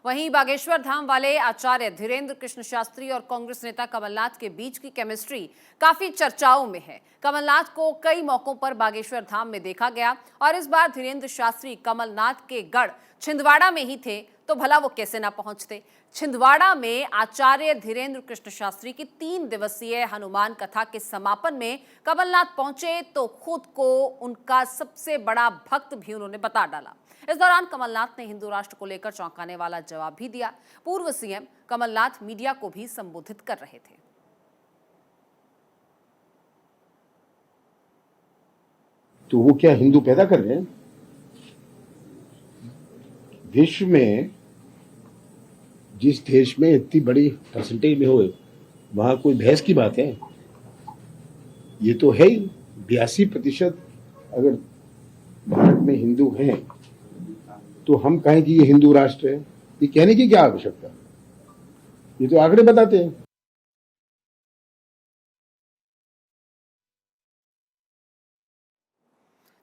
वहीं बागेश्वर धाम वाले आचार्य धीरेन्द्र कृष्ण शास्त्री और कांग्रेस नेता कमलनाथ के बीच की केमिस्ट्री काफी चर्चाओं में है। कमलनाथ को कई मौकों पर बागेश्वर धाम में देखा गया और इस बार धीरेन्द्र शास्त्री कमलनाथ के गढ़ छिंदवाड़ा में ही थे तो भला वो कैसे ना पहुंचते। छिंदवाड़ा में आचार्य धीरेन्द्र कृष्ण शास्त्री की 3 दिवसीय हनुमान कथा के समापन में कमलनाथ पहुंचे तो खुद को उनका सबसे बड़ा भक्त भी उन्होंने बता डाला। इस दौरान कमलनाथ ने हिंदू राष्ट्र को लेकर चौंकाने वाला जवाब भी दिया। पूर्व सीएम कमलनाथ मीडिया को भी संबोधित कर रहे थे। तो वो क्या हिंदू पैदा कर रहे हैं? विश्व में जिस देश में इतनी बड़ी परसेंटेज में हो वहां कोई बहस की बात है? ये तो है ही 82% अगर भारत में हिंदू हैं तो हम कहें कि ये हिंदू राष्ट्र है, ये कहने की क्या आवश्यकता? ये तो आंकड़े बताते हैं।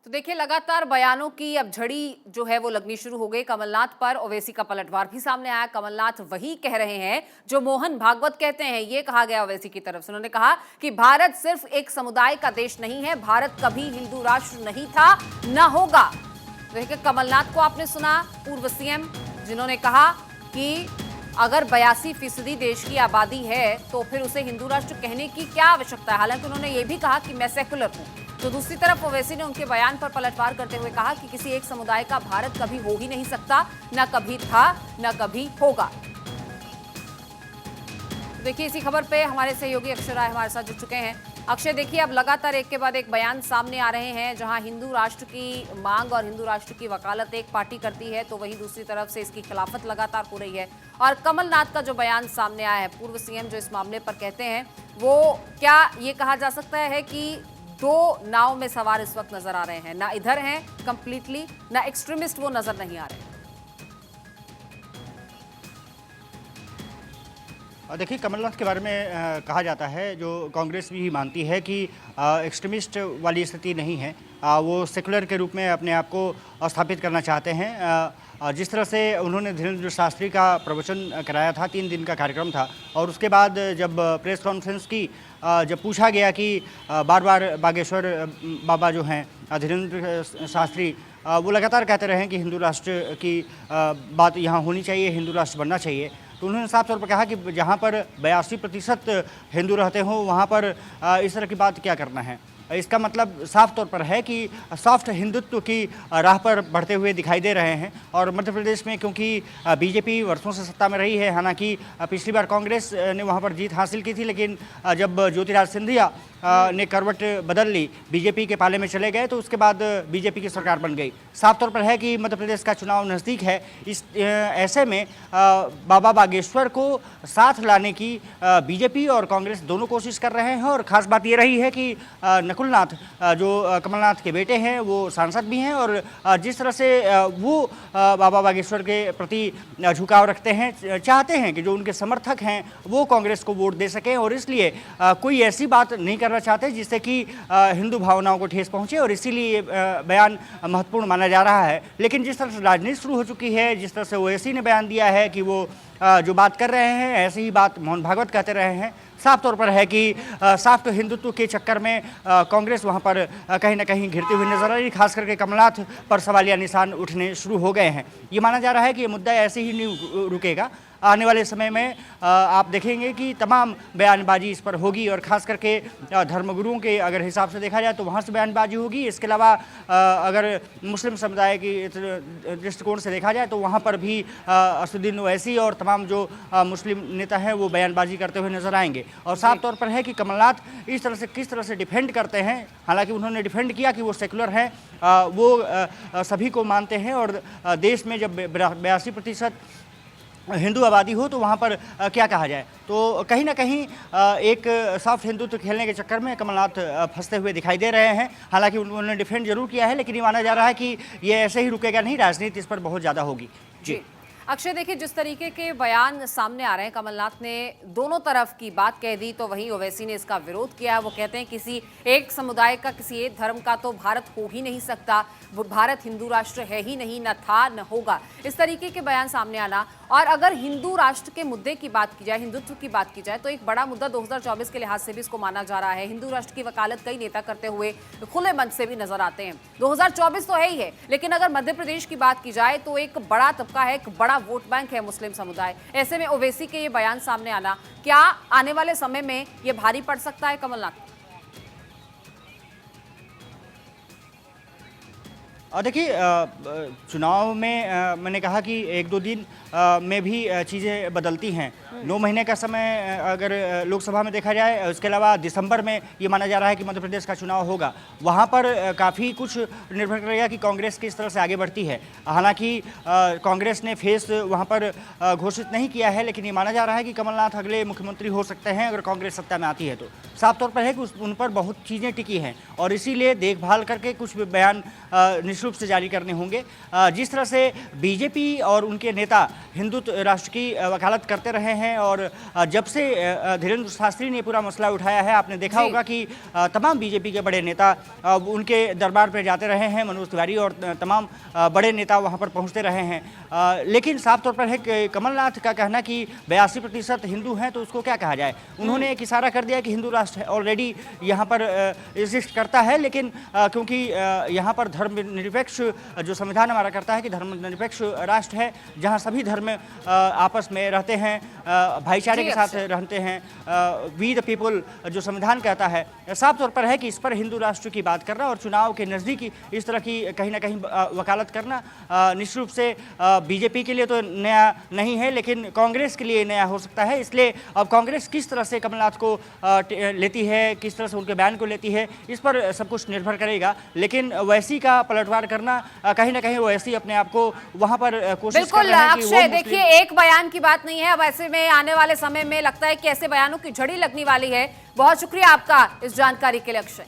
तो देखिए, लगातार बयानों की अब झड़ी जो है वो लगनी शुरू हो गई कमलनाथ पर। ओवैसी का पलटवार भी सामने आया। कमलनाथ वही कह रहे हैं जो मोहन भागवत कहते हैं। ये कहा गया ओवैसी की तरफ से। उन्होंने कहा कि भारत सिर्फ एक समुदाय का देश नहीं है, भारत कभी हिंदू राष्ट्र नहीं था, न होगा। देखिए, कमलनाथ को आपने सुना, पूर्व सीएम, जिन्होंने कहा कि अगर 82% देश की आबादी है तो फिर उसे हिंदू राष्ट्र कहने की क्या आवश्यकता है। हालांकि उन्होंने ये भी कहा कि मैं सेकुलर हूं। तो दूसरी तरफ ओवैसी ने उनके बयान पर पलटवार करते हुए कहा कि किसी एक समुदाय का भारत कभी हो ही नहीं सकता, न कभी था, न कभी होगा। देखिए, इसी खबर पे हमारे सहयोगी अक्षय राय हमारे साथ जुड़ चुके हैं। अक्षय, देखिए, अब लगातार एक के बाद एक बयान सामने आ रहे हैं। जहां हिंदू राष्ट्र की मांग और हिंदू राष्ट्र की वकालत एक पार्टी करती है तो वहीं दूसरी तरफ से इसकी खिलाफत लगातार हो रही है। और कमलनाथ का जो बयान सामने आया है, पूर्व सीएम जो इस मामले पर कहते हैं, वो क्या ये कहा जा सकता है कि 2 नाव में सवार इस वक्त नजर आ रहे हैं? ना इधर हैं कंप्लीटली, ना एक्सट्रीमिस्ट वो नजर नहीं आ रहे। देखिए, कमलनाथ के बारे में कहा जाता है, जो कांग्रेस भी मानती है कि एक्सट्रीमिस्ट वाली स्थिति नहीं है। वो सेकुलर के रूप में अपने आप को स्थापित करना चाहते हैं। जिस तरह से उन्होंने धीरेन्द्र शास्त्री का प्रवचन कराया था, 3 दिन का कार्यक्रम था, और उसके बाद जब प्रेस कॉन्फ्रेंस की जब पूछा गया कि बार बार बागेश्वर बाबा जो हैं धीरेन्द्र शास्त्री, वो लगातार कहते रहे कि हिंदू राष्ट्र की बात यहाँ होनी चाहिए, हिंदू राष्ट्र बनना चाहिए। तो उन्होंने साफ तौर पर कहा कि जहाँ पर 82% हिंदू रहते हों वहाँ पर इस तरह की बात क्या करना है। इसका मतलब साफ तौर पर है कि सॉफ्ट हिंदुत्व की राह पर बढ़ते हुए दिखाई दे रहे हैं। और मध्य प्रदेश में क्योंकि बीजेपी वर्षों से सत्ता में रही है, हालांकि पिछली बार कांग्रेस ने वहां पर जीत हासिल की थी, लेकिन जब ज्योतिरादित्य सिंधिया ने करवट बदल ली, बीजेपी के पाले में चले गए, तो उसके बाद बीजेपी की सरकार बन गई। साफ तौर पर है कि मध्य प्रदेश का चुनाव नज़दीक है। इस ऐसे में बाबा बागेश्वर को साथ लाने की बीजेपी और कांग्रेस दोनों कोशिश कर रहे हैं। और ख़ास बात ये रही है कि नकुलनाथ जो कमलनाथ के बेटे हैं वो सांसद भी हैं, और जिस तरह से वो बाबा बागेश्वर के प्रति झुकाव रखते हैं, चाहते हैं कि जो उनके समर्थक हैं वो कांग्रेस को वोट दे सकें, और इसलिए कोई ऐसी बात नहीं करना चाहते जिससे कि हिंदू भावनाओं को ठेस पहुंचे, और इसीलिए बयान महत्वपूर्ण माना जा रहा है। लेकिन जिस तरह से राजनीति शुरू हो चुकी है, जिस तरह से ओवैसी ने बयान दिया है कि वो जो बात कर रहे हैं ऐसी ही बात मोहन भागवत कहते रहे हैं, साफ तौर पर है कि सॉफ्ट हिंदुत्व के चक्कर में कांग्रेस वहां पर कहीं ना कहीं घिरती हुई नजर आ रही। खास करके कमलनाथ पर सवालिया निशान उठने शुरू हो गए हैं। ये माना जा रहा है कि ये मुद्दा ऐसे ही नहीं रुकेगा। आने वाले समय में आप देखेंगे कि तमाम बयानबाजी इस पर होगी, और ख़ास करके धर्मगुरुओं के अगर हिसाब से देखा जाए तो वहाँ से बयानबाजी होगी। इसके अलावा अगर मुस्लिम समुदाय की दृष्टिकोण से देखा जाए तो वहाँ पर भी असदुद्दीन ओवैसी और तमाम जो मुस्लिम नेता हैं वो बयानबाजी करते हुए नजर आएंगे। और साफ तौर पर है कि कमलनाथ इस तरह से किस तरह से डिफेंड करते हैं। हालांकि उन्होंने डिफेंड किया कि वो सेकुलर हैं, वो सभी को मानते हैं, और देश में जब 82% हिंदू आबादी हो तो वहाँ पर क्या कहा जाए। तो कहीं ना कहीं एक सॉफ्ट हिंदुत्व खेलने के चक्कर में कमलनाथ फंसते हुए दिखाई दे रहे हैं। हालांकि उन्होंने डिफेंड जरूर किया है, लेकिन ये माना जा रहा है कि ये ऐसे ही रुकेगा नहीं, राजनीति इस पर बहुत ज़्यादा होगी। जी, अक्षय, देखिए जिस तरीके के बयान सामने आ रहे हैं, कमलनाथ ने दोनों तरफ की बात कह दी, तो वहीं ओवैसी ने इसका विरोध किया। वो कहते हैं किसी एक समुदाय का, किसी एक धर्म का तो भारत हो ही नहीं सकता, वो भारत हिंदू राष्ट्र है ही नहीं, न था न होगा। इस तरीके के बयान सामने आना, और अगर हिंदू राष्ट्र के मुद्दे की बात की जाए, हिंदुत्व की बात की जाए, तो एक बड़ा मुद्दा 2024 के लिहाज से भी इसको माना जा रहा है। हिंदू राष्ट्र की वकालत कई नेता करते हुए खुले मन से भी नजर आते हैं। 2024 तो है ही है, लेकिन अगर मध्य प्रदेश की बात की जाए तो एक बड़ा तबका है, एक बड़ा वोट बैंक है मुस्लिम समुदाय। ऐसे में ओवैसी के ये बयान सामने आना, क्या आने वाले समय में ये भारी पड़ सकता है कमलनाथ? और देखिए, चुनाव में मैंने कहा कि एक दो दिन में भी चीज़ें बदलती हैं। 9 महीने का समय अगर लोकसभा में देखा जाए, उसके अलावा दिसंबर में ये माना जा रहा है कि मध्य प्रदेश का चुनाव होगा। वहाँ पर काफ़ी कुछ निर्भर करेगा कि कांग्रेस किस तरह से आगे बढ़ती है। हालांकि कांग्रेस ने फेस वहाँ पर घोषित नहीं किया है, लेकिन ये माना जा रहा है कि कमलनाथ अगले मुख्यमंत्री हो सकते हैं अगर कांग्रेस सत्ता में आती है तो। साफ तौर पर है कि उन पर बहुत चीज़ें टिकी हैं और इसीलिए देखभाल करके कुछ बयान निश्चित रूप से जारी करने होंगे। जिस तरह से बीजेपी और उनके नेता हिंदुत्व राष्ट्र की वकालत करते रहे हैं, और जब से धीरेन्द्र शास्त्री ने पूरा मसला उठाया है, आपने देखा होगा कि तमाम बीजेपी के बड़े नेता उनके दरबार पर जाते रहे हैं। मनोज तिवारी और तमाम बड़े नेता वहां पर पहुंचते रहे हैं। लेकिन साफ तौर पर है कि कमलनाथ का कहना कि 82% हिंदू हैं, तो उसको क्या कहा जाए। उन्होंने एक इशारा कर दिया कि हिंदू राष्ट्र ऑलरेडी यहाँ पर एग्जिस्ट करता है, लेकिन क्योंकि यहाँ पर धर्मनिरपेक्ष जो संविधान हमारा करता है कि धर्मनिरपेक्ष राष्ट्र है, जहाँ सभी धर्म आपस में रहते हैं, भाईचारे के साथ रहते हैं, वी द पीपल जो संविधान कहता है। साफ तौर पर है कि इस पर हिंदू राष्ट्र की बात करना और चुनाव के नज़दीक इस तरह की कहीं ना कहीं वकालत करना निश्चित रूप से बीजेपी के लिए तो नया नहीं है, लेकिन कांग्रेस के लिए नया हो सकता है। इसलिए अब कांग्रेस किस तरह से कमलनाथ को लेती है, किस तरह से उनके बयान को लेती है, इस पर सब कुछ निर्भर करेगा। लेकिन ओवैसी का पलटवार करना कहीं ना कहीं ओवैसी अपने आप को वहां पर कोशिश कर रहे हैं कि अक्षय, देखिए एक बयान की बात नहीं है, अब ऐसे में आने वाले समय में लगता है कि ऐसे बयानों की झड़ी लगने वाली है। बहुत शुक्रिया आपका इस जानकारी के लिए अक्षय।